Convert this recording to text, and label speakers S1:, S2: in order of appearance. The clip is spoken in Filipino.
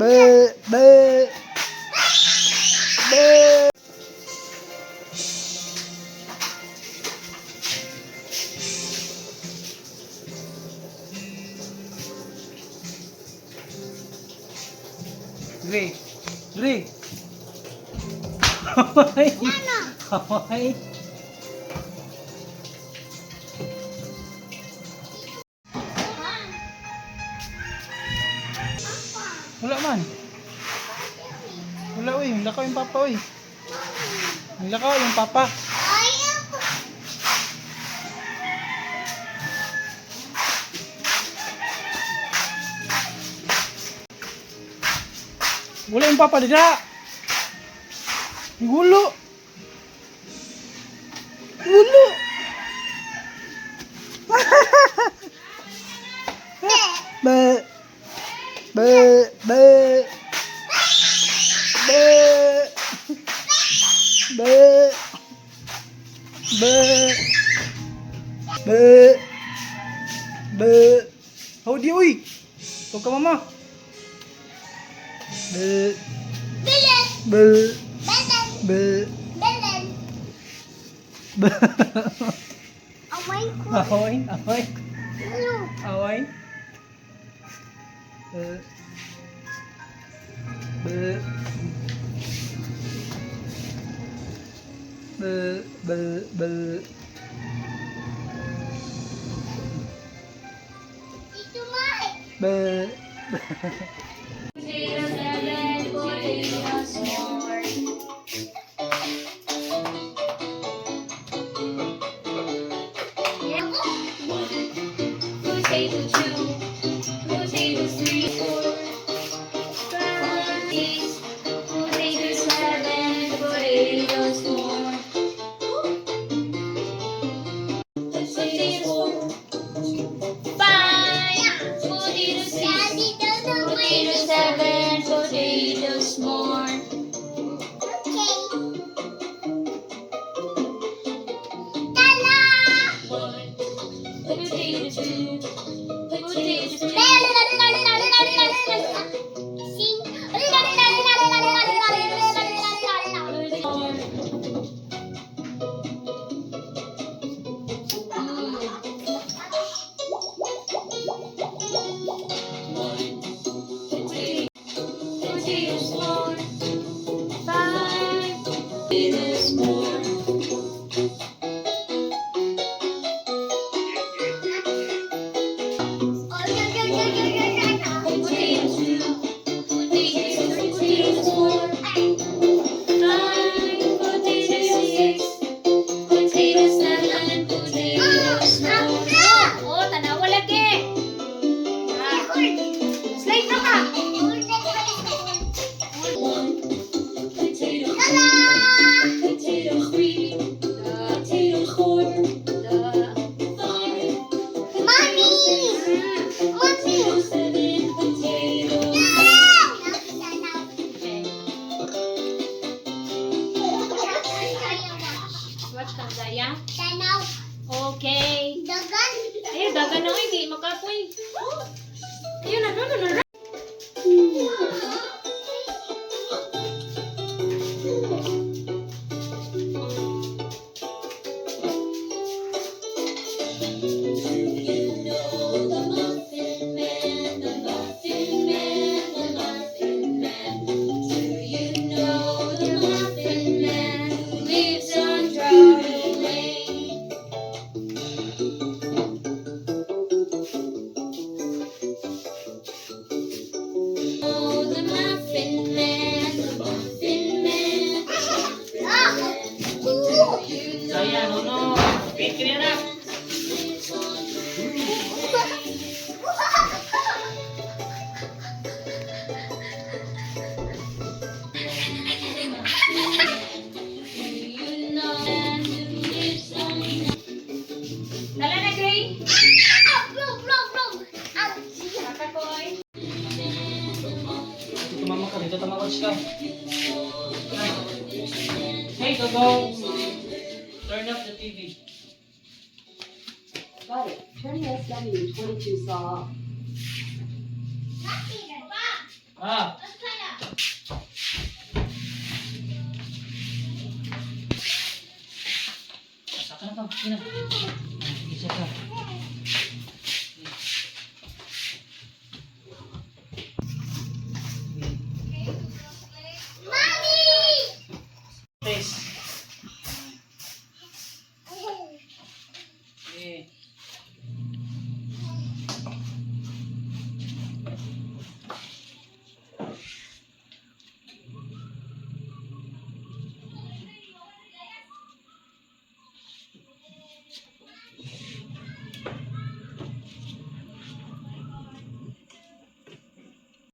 S1: Be, be, be. Dre, Dre. Haway. Haway. Wala man. Wala uy, lakaw yung papa uy. Lakaw yung papa. Wala yung papa dida. Gulo. Gulo. Be. Be, be. Be. Be. Be. Be. Be. How di uy? Tuh ka mama. Be. Be. Be. Be. Away, away. Away. Be. Be. Be. Be. Be. Be.
S2: Okay. Dagan. Ayun, dagan na hindi makapoy. Ayun na, no. Hey, go. Turn up the TV.
S3: Got it. Turning SW 22 saw. Ah. Saka na pa. Sina. Isa ka. Mami! Please.